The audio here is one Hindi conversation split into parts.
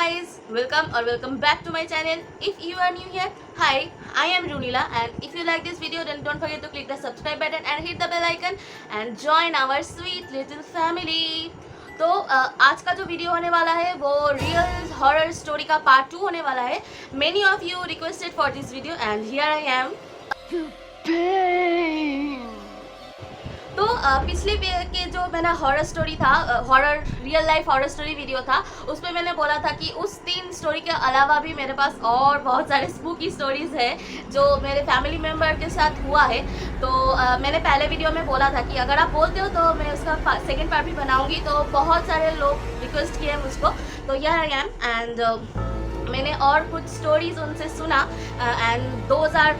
guys, welcome back to my channel. If you are new here, hi, I am Runila, and if you like this video then don't forget to click the subscribe button and hit the bell icon and join our sweet little family. तो आज का जो वीडियो होने वाला है वो रियल हॉरर स्टोरी का पार्ट 2 होने वाला है. Many of you requested for this video and here I am. तो पिछले के जो मेरा हॉरर स्टोरी था, horror real life horror story video था, उसमें मैंने बोला था कि उस 3 स्टोरी के अलावा भी मेरे पास और बहुत सारे स्पूकी स्टोरीज़ हैं जो मेरे फैमिली मेम्बर के साथ हुआ है. तो मैंने पहले वीडियो में बोला था कि अगर आप बोलते हो तो मैं उसका सेकेंड पार्ट भी बनाऊँगी. तो बहुत सारे लोग रिक्वेस्ट किए मुझको, तो यह आई एम. एंड मैंने और कुछ स्टोरीज उनसे सुना and those are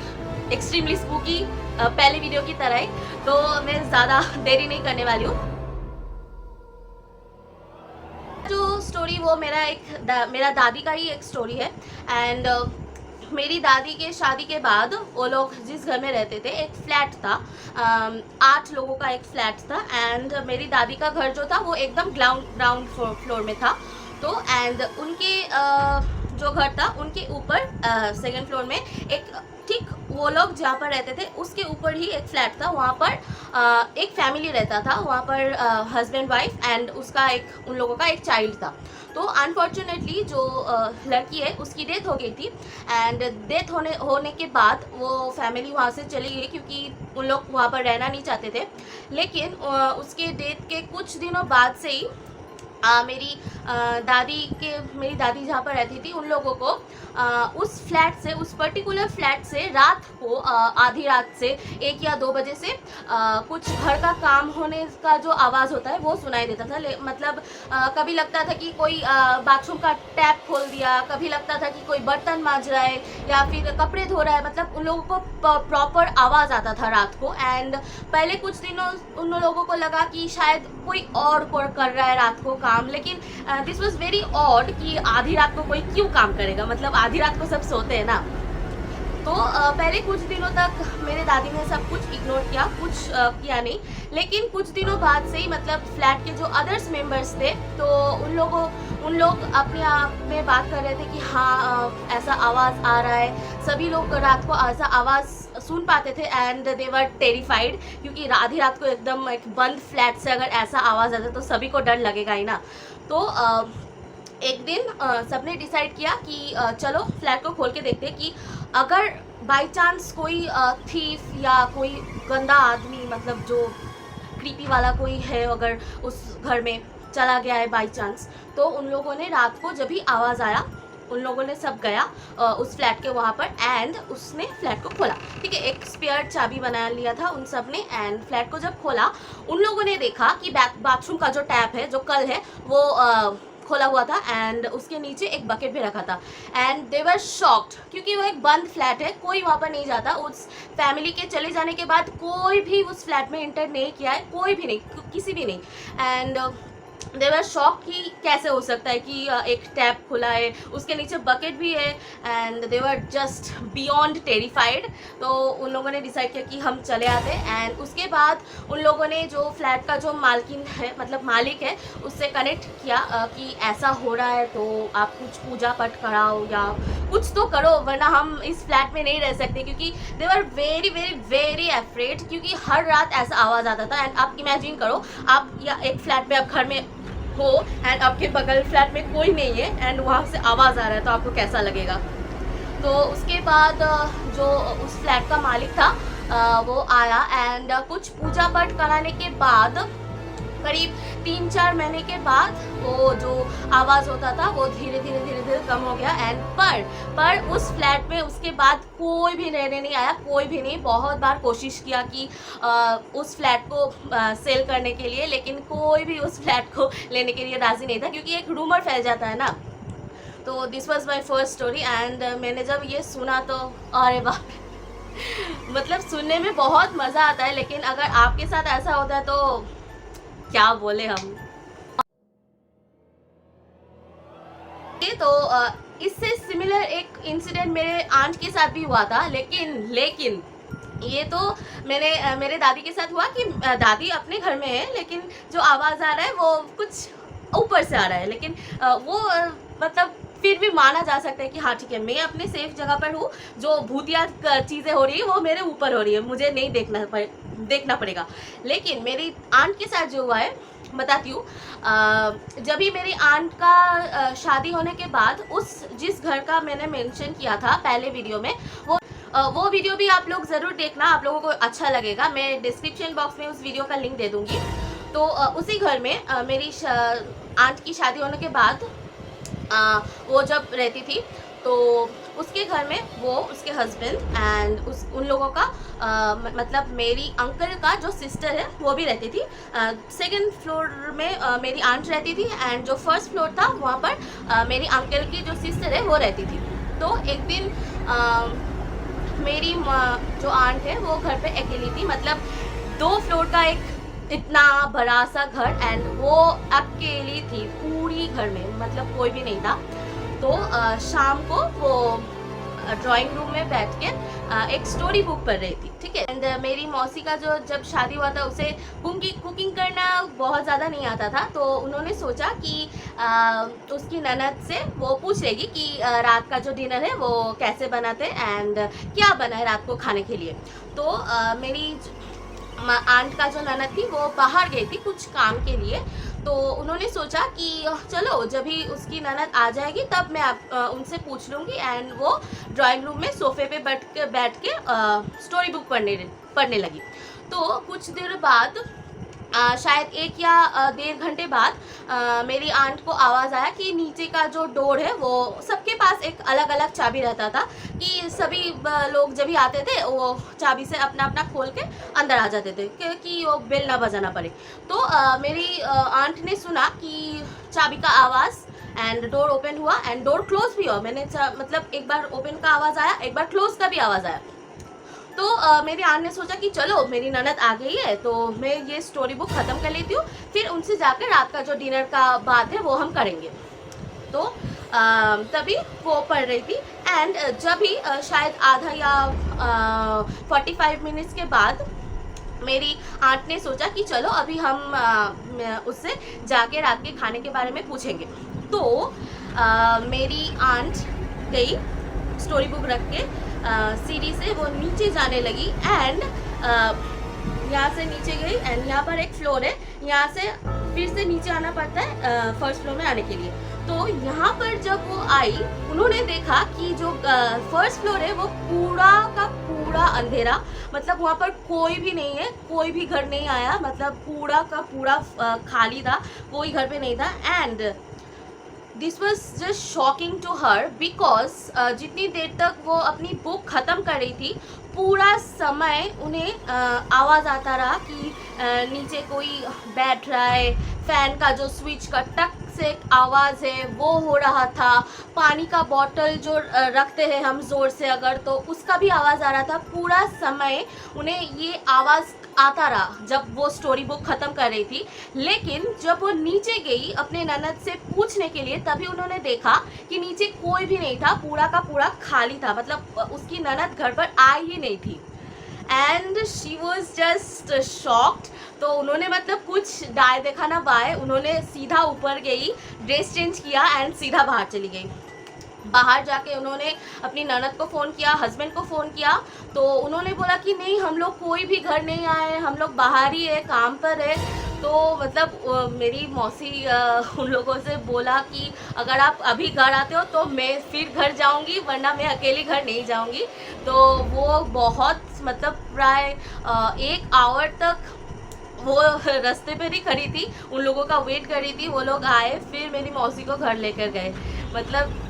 extremely spooky, पहले वीडियो की तरह ही. तो मैं ज़्यादा देरी नहीं करने वाली हूँ. जो स्टोरी वो मेरा दादी का ही एक स्टोरी है. एंड मेरी दादी के शादी के बाद वो लोग जिस घर में रहते थे, एक फ्लैट था, 8 लोगों का एक फ्लैट था. एंड मेरी दादी का घर जो था वो एकदम ग्राउंड फ्लोर में था. तो एंड उनके जो घर था उनके ऊपर सेकंड फ्लोर में एक, ठीक वो लोग जहाँ पर रहते थे उसके ऊपर ही एक फ्लैट था. वहाँ पर एक फैमिली रहता था. वहाँ पर हस्बैंड वाइफ एंड उसका उन लोगों का एक चाइल्ड था. तो अनफॉर्चुनेटली जो लड़की है उसकी डेथ हो गई थी. एंड डेथ होने के बाद वो फैमिली वहाँ से चली गई क्योंकि उन लोग वहाँ पर रहना नहीं चाहते थे. लेकिन उसके डेथ के कुछ दिनों बाद से ही मेरी दादी जहाँ पर रहती थी उन लोगों को उस फ्लैट से, उस पर्टिकुलर फ्लैट से रात को आधी रात से 1 या 2 बजे से कुछ घर का काम होने का जो आवाज़ होता है वो सुनाई देता था. मतलब कभी लगता था कि कोई बाथरूम का टैप खोल दिया, कभी लगता था कि कोई बर्तन मांज रहा है या फिर कपड़े धो रहा है. मतलब उन लोगों को प्रॉपर आवाज़ आता था रात को. एंड पहले कुछ दिनों उन लोगों को लगा कि शायद कोई और कर रहा है रात को काम. लेकिन दिस वॉज वेरी ऑड कि आधी रात को कोई क्यों काम करेगा. मतलब आधी रात को सब सोते हैं ना. तो पहले कुछ दिनों तक मेरे दादी ने सब कुछ इग्नोर किया, कुछ किया नहीं. लेकिन कुछ दिनों बाद से ही, मतलब फ्लैट के जो अदर्स मेंबर्स थे, तो उन लोग अपने आप में बात कर रहे थे कि हाँ ऐसा आवाज़ आ रहा है. सभी लोग रात को ऐसा आवाज़ सुन पाते थे एंड दे वर टेरिफाइड क्योंकि आधी रात को एकदम एक बंद फ्लैट से अगर ऐसा आवाज़ आता तो सभी को डर लगेगा ही ना. तो एक दिन सबने डिसाइड किया कि चलो फ्लैट को खोल के देखते हैं कि अगर बाय चांस कोई थीफ या कोई गंदा आदमी, मतलब जो क्रीपी वाला कोई है, अगर उस घर में चला गया है बाय चांस, तो उन लोगों ने रात को जब भी आवाज़ आया उन लोगों ने सब गया उस फ्लैट के वहाँ पर एंड उसने फ्लैट को खोला. ठीक है, एक स्पेयर चाबी बना लिया था उन सब ने. एंड फ्लैट को जब खोला उन लोगों ने देखा कि बाथरूम का जो टैप है, जो कल है, वो खोला हुआ था एंड उसके नीचे एक बकेट भी रखा था. एंड दे वर शॉक्ड क्योंकि वो एक बंद फ्लैट है, कोई वहाँ पर नहीं जाता. उस फैमिली के चले जाने के बाद कोई भी उस फ्लैट में एंटर नहीं किया है, कोई भी नहीं, किसी भी नहीं. एंड दे वर शॉक कि कैसे हो सकता है कि एक टैप खुला है, उसके नीचे बकेट भी है. And they were just beyond terrified. तो उन लोगों ने डिसाइड किया कि हम चले आते. एंड उसके बाद उन लोगों ने जो फ्लैट का जो मालकिन है, मतलब मालिक है, उससे कनेक्ट किया कि ऐसा हो रहा है तो आप कुछ पूजा पाठ कराओ या कुछ तो करो, वरना हम इस फ्लैट में नहीं रह सकते. क्योंकि they were very very very afraid क्योंकि हर रात ऐसा आवाज़ आता था. एंड आप इमेजिन करो, आप या एक फ्लैट में, आप घर में हो एंड आपके बगल फ्लैट में कोई नहीं है एंड वहाँ से आवाज़ आ रहा है तो आपको कैसा लगेगा. तो उसके बाद जो उस फ्लैट का मालिक था वो आया एंड कुछ पूजा पाठ कराने के बाद करीब 3-4 महीने के बाद वो जो आवाज़ होता था वो धीरे धीरे कम हो गया. एंड पर उस फ्लैट में उसके बाद कोई भी रहने नहीं आया, कोई भी नहीं. बहुत बार कोशिश किया कि उस फ्लैट को सेल करने के लिए, लेकिन कोई भी उस फ्लैट को लेने के लिए राज़ी नहीं था क्योंकि एक रूमर फैल जाता है ना. तो this was my first story. And मैंने जब ये सुना तो अरे वाह मतलब सुनने में बहुत मज़ा आता है, लेकिन अगर आपके साथ ऐसा होता है तो क्या बोले हम. तो इससे सिमिलर एक इंसिडेंट मेरे आंट के साथ भी हुआ था. लेकिन ये तो मेरे दादी के साथ हुआ कि दादी अपने घर में है, लेकिन जो आवाज़ आ रहा है वो कुछ ऊपर से आ रहा है. लेकिन वो मतलब फिर भी माना जा सकता है कि हाँ ठीक है, मैं अपने सेफ जगह पर हूँ, जो भूतिया चीज़ें हो रही है वो मेरे ऊपर हो रही है, मुझे नहीं देखना पड़ेगा। लेकिन मेरी आंट के साथ जो हुआ है बताती हूँ। जब भी मेरी आंट का शादी होने के बाद जिस घर का मैंने मेंशन किया था पहले वीडियो में, वो वीडियो भी आप लोग ज़रूर देखना, आप लोगों को अच्छा लगेगा। मैं डिस्क्रिप्शन बॉक्स में उस वीडियो का लिंक दे दूँगी। तो उसी घर में मेरी आंट की शादी होने के बाद वो जब रहती थी, तो उसके घर में वो, उसके हस्बैंड एंड उन लोगों का मतलब मेरी अंकल का जो सिस्टर है वो भी रहती थी। सेकंड फ्लोर में मेरी आंट रहती थी एंड जो फर्स्ट फ्लोर था वहाँ पर मेरी अंकल की जो सिस्टर है वो रहती थी। तो एक दिन मेरी जो आंट है वो घर पे अकेली थी, मतलब 2 फ्लोर का एक इतना बड़ा सा घर एंड वो अकेली थी पूरी घर में, मतलब कोई भी नहीं था। तो शाम को वो ड्राइंग रूम में बैठ के एक स्टोरी बुक पढ़ रही थी, ठीक है। एंड मेरी मौसी का जो जब शादी हुआ था उसे कुकिंग करना बहुत ज़्यादा नहीं आता था, तो उन्होंने सोचा कि उसकी ननद से वो पूछ लेगी कि रात का जो डिनर है वो कैसे बनाते एंड क्या बना है रात को खाने के लिए। तो मेरी आंट का जो ननद थी वो बाहर गई थी कुछ काम के लिए, तो उन्होंने सोचा कि चलो जब भी उसकी ननद आ जाएगी तब मैं उनसे पूछ लूँगी। एंड वो ड्राइंग रूम में सोफे पे बैठ के स्टोरी बुक पढ़ने लगी। तो कुछ देर बाद शायद 1 या 1.5 घंटे बाद मेरी आंट को आवाज़ आया कि नीचे का जो डोर है वो सबके पास एक अलग अलग चाबी रहता था, कि सभी लोग जब भी आते थे वो चाबी से अपना अपना खोल के अंदर आ जाते थे कि वो बेल ना बजाना पड़े। तो मेरी आंट ने सुना कि चाबी का आवाज़ एंड डोर ओपन हुआ एंड डोर क्लोज भी हुआ। मैंने मतलब एक बार ओपन का आवाज़ आया, एक बार क्लोज का भी आवाज़ आया। तो मेरी आंट ने सोचा कि चलो मेरी ननद आ गई है तो मैं ये स्टोरी बुक ख़त्म कर लेती हूँ, फिर उनसे जाकर रात का जो डिनर का बात है वो हम करेंगे। तो तभी वो पढ़ रही थी एंड जब भी शायद आधा या 45 मिनट्स के बाद मेरी आंट ने सोचा कि चलो अभी हम उससे जाके रात के खाने के बारे में पूछेंगे। तो मेरी आंट गई स्टोरी बुक रख के सीढ़ी से वो नीचे जाने लगी एंड यहाँ से नीचे गई एंड यहाँ पर एक फ्लोर है, यहाँ से फिर से नीचे आना पड़ता है फर्स्ट फ्लोर में आने के लिए। तो यहाँ पर जब वो आई उन्होंने देखा कि जो फर्स्ट फ्लोर है वो पूरा का पूरा अंधेरा, मतलब वहाँ पर कोई भी नहीं है, कोई भी घर नहीं आया, मतलब पूरा का पूरा खाली था, कोई घर पे नहीं था। And this was just shocking to her because जितनी देर तक वो अपनी बुक ख़त्म कर रही थी पूरा समय उन्हें आवाज़ आता रहा कि नीचे कोई बैठ रहा है, फ़ैन का जो स्विच का टक से आवाज़ है वो हो रहा था, पानी का बॉटल जो रखते हैं हम ज़ोर से अगर तो उसका भी आवाज़ आ रहा था। पूरा समय उन्हें ये आवाज़ आता रहा जब वो स्टोरी बुक ख़त्म कर रही थी। लेकिन जब वो नीचे गई अपने ननद से पूछने के लिए तभी उन्होंने देखा कि नीचे कोई भी नहीं था, पूरा का पूरा खाली था, मतलब उसकी ननद घर पर आई ही नहीं थी। And she was just shocked. तो उन्होंने मतलब कुछ दाएं देखा ना बाएं, उन्होंने सीधा ऊपर गई, ड्रेस चेंज किया एंड सीधा बाहर चली गई। बाहर जाके उन्होंने अपनी ननद को फ़ोन किया, हस्बैंड को फ़ोन किया, तो उन्होंने बोला कि नहीं हम लोग कोई भी घर नहीं आए, हम लोग बाहर ही है, काम पर है। तो मतलब मेरी मौसी उन लोगों से बोला कि अगर आप अभी घर आते हो तो मैं फिर घर जाऊंगी, वरना मैं अकेली घर नहीं जाऊंगी। तो वो बहुत मतलब प्राय 1 आवर तक वो रास्ते पे नहीं खड़ी थी, उन लोगों का वेट कर रही थी। वो लोग आए फिर मेरी मौसी को घर लेकर गए। मतलब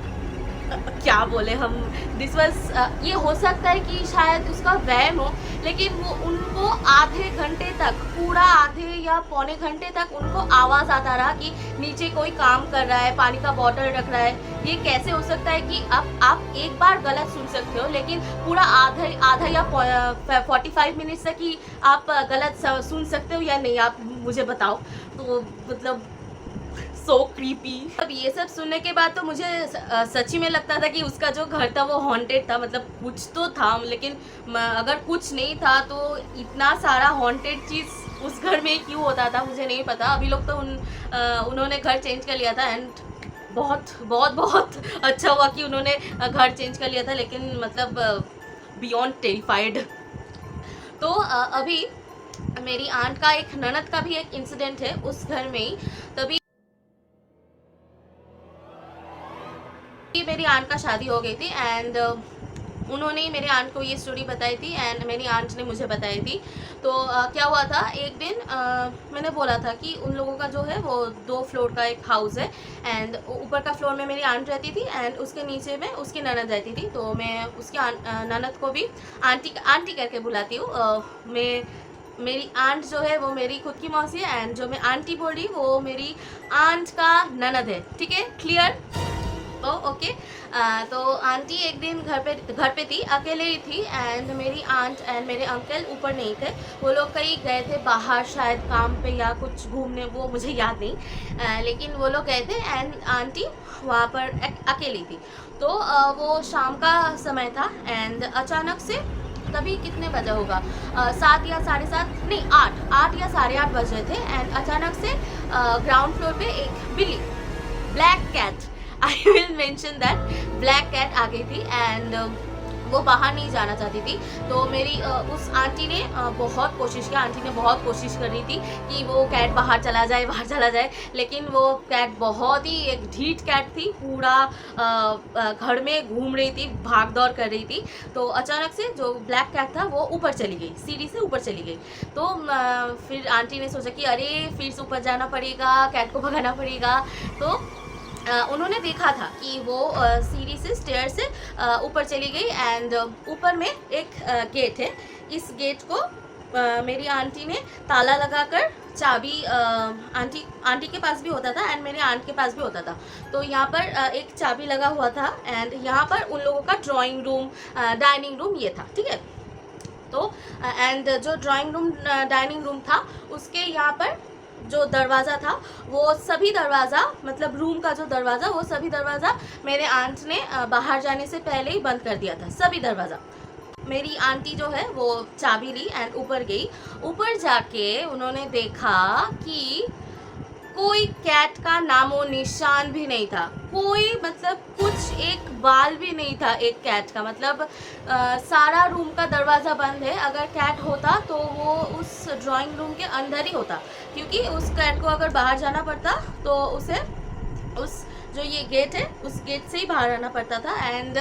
क्या बोले हम, दिस वॉज ये हो सकता है कि शायद उसका वहम हो, लेकिन वो उनको आधे घंटे तक, पूरा आधे या पौने घंटे तक उनको आवाज़ आता रहा कि नीचे कोई काम कर रहा है, पानी का बॉटल रख रहा है। ये कैसे हो सकता है कि आप एक बार गलत सुन सकते हो, लेकिन पूरा आधा या 45 मिनट्स तक ही आप गलत सुन सकते हो या नहीं, आप मुझे बताओ। तो मतलब सो क्रीपी। अब ये सब सुनने के बाद तो मुझे सच्ची में लगता था कि उसका जो घर था वो हॉन्टेड था, मतलब कुछ तो था, लेकिन अगर कुछ नहीं था तो इतना सारा हॉन्टेड चीज़ उस घर में क्यों होता था मुझे नहीं पता। अभी लोग तो उन्होंने घर चेंज कर लिया था एंड बहुत बहुत बहुत अच्छा हुआ कि उन्होंने घर चेंज कर लिया था, लेकिन मतलब बियॉन्ड टेरिफाइड। तो अभी मेरी आंट का एक ननद का भी एक इंसिडेंट है उस घर में ही। तभी मेरी आंट का शादी हो गई थी एंड उन्होंने ही मेरे आंट को ये स्टोरी बताई थी एंड मेरी आंट ने मुझे बताई थी। तो क्या हुआ था, एक दिन मैंने बोला था कि उन लोगों का जो है वो 2 फ्लोर का एक हाउस है एंड ऊपर का फ्लोर में मेरी आंट रहती थी एंड उसके नीचे में उसकी ननद रहती थी। तो मैं उसकी ननद को भी आंटी आंटी करके बुलाती हूँ। मेरी आंट जो है वो मेरी खुद की मौसी है एंड जो मैं आंटी बोल रही वो मेरी आंट का ननद है। ठीक है, क्लियर? ओके। तो आंटी एक दिन घर पे थी, अकेले ही थी एंड मेरी आंट एंड मेरे अंकल ऊपर नहीं थे, वो लोग कहीं गए थे बाहर शायद काम पे या कुछ घूमने, वो मुझे याद नहीं, लेकिन वो लोग गए थे एंड आंटी वहाँ पर अकेली थी। तो वो शाम का समय था एंड अचानक से तभी कितने बजे होगा, 7 या 7:30 नहीं 8 या 8:30 बज रहे थे एंड अचानक से ग्राउंड फ्लोर पे एक बिल्ली, black cat, I will mention that, black cat आ गई थी एंड वो बाहर नहीं जाना चाहती थी। तो मेरी उस आंटी ने बहुत कोशिश किया, आंटी ने बहुत कोशिश कर रही थी कि वो कैट बाहर चला जाए, लेकिन वो कैट बहुत ही एक ढीठ कैट थी, पूरा घर में घूम रही थी, भाग दौड़ कर रही थी। तो अचानक से जो ब्लैक कैट था वो ऊपर चली गई, सीढ़ी से ऊपर चली गई। तो फिर आंटी ने सोचा कि अरे फिर से ऊपर जाना पड़ेगा, कैट को भगाना पड़ेगा। तो उन्होंने देखा था कि वो सीढ़ी से स्टेयर से ऊपर चली गई एंड ऊपर में एक गेट है। इस गेट को मेरी आंटी ने ताला लगाकर चाबी आंटी के पास भी होता था एंड मेरे आंट के पास भी होता था। तो यहाँ पर एक चाबी लगा हुआ था एंड यहाँ पर उन लोगों का ड्राइंग रूम, डाइनिंग रूम ये था। ठीक है, तो एंड जो ड्राइंग रूम डाइनिंग रूम था उसके यहाँ पर जो दरवाज़ा था वो सभी दरवाज़ा, मतलब रूम का जो दरवाज़ा, वो सभी दरवाज़ा मेरे आंट ने बाहर जाने से पहले ही बंद कर दिया था, सभी दरवाज़ा। मेरी आंटी जो है वो चाबी ली एंड ऊपर गई। ऊपर जाके उन्होंने देखा कि कोई कैट का नामो निशान भी नहीं था, कोई मतलब कुछ एक बाल भी नहीं था एक कैट का। मतलब सारा रूम का दरवाज़ा बंद है, अगर कैट होता तो वो उस ड्राइंग रूम के अंदर ही होता, क्योंकि उस कैट को अगर बाहर जाना पड़ता तो उसे उस जो ये गेट है उस गेट से ही बाहर आना पड़ता था। एंड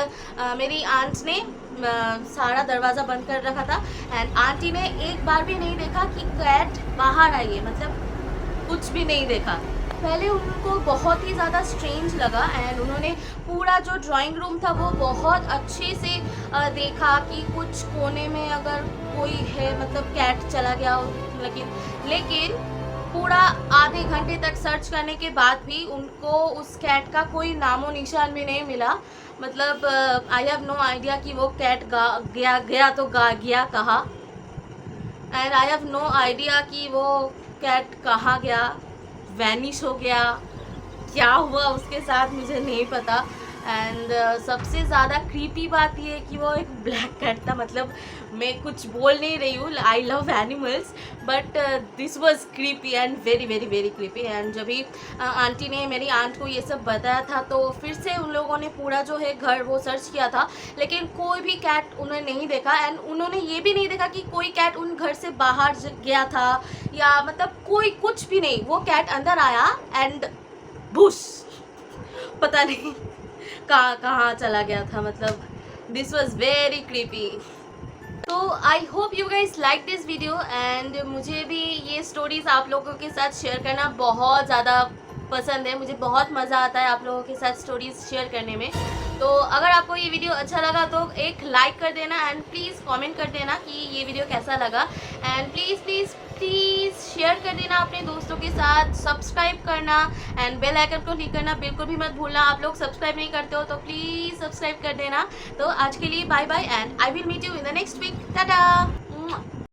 मेरी आंट ने सारा दरवाज़ा बंद कर रखा था एंड आंटी ने एक बार भी नहीं देखा कि कैट बाहर आई है, मतलब कुछ भी नहीं देखा। पहले उनको बहुत ही ज़्यादा स्ट्रेंज लगा एंड उन्होंने पूरा जो ड्राइंग रूम था वो बहुत अच्छे से देखा कि कुछ कोने में अगर कोई है, मतलब कैट चला गया, लेकिन पूरा आधे घंटे तक सर्च करने के बाद भी उनको उस कैट का कोई नामो निशान भी नहीं मिला। मतलब आई हैव नो आइडिया कि वो कैट गया कहाँ, and I have no idea कि वो कैट कहाँ गया, वैनिश हो गया, क्या हुआ उसके साथ मुझे नहीं पता। एंड सबसे ज़्यादा क्रीपी बात ये है कि वो एक ब्लैक कैट था। मतलब मैं कुछ बोल नहीं रही हूँ, I love animals, but this was creepy and very very very creepy. And जब भी आंटी ने मेरी आंट को ये सब बताया था तो फिर से उन लोगों ने पूरा जो है घर वो सर्च किया था, लेकिन कोई भी कैट उन्होंने नहीं देखा। एंड उन्होंने ये भी नहीं देखा कि कोई कैट उन घर से बाहर गया था या मतलब कोई कुछ भी नहीं। वो कैट अंदर आया एंड भूस, पता नहीं कहाँ चला गया था। मतलब दिस वॉज वेरी क्रीपी। तो I hope you guys like this video and मुझे भी ये स्टोरीज आप लोगों के साथ शेयर करना बहुत ज़्यादा पसंद है। मुझे बहुत मज़ा आता है आप लोगों के साथ स्टोरीज शेयर करने में। तो अगर आपको ये वीडियो अच्छा लगा तो एक लाइक कर देना एंड प्लीज़ कमेंट कर देना कि ये वीडियो कैसा लगा। And please please please share कर देना अपने दोस्तों के साथ, सब्सक्राइब करना एंड बेल आइकन को क्लिक करना बिल्कुल भी मत भूलना। आप लोग सब्सक्राइब नहीं करते हो तो प्लीज़ सब्सक्राइब कर देना। तो आज के लिए bye bye and I will meet you in the next week. Tata.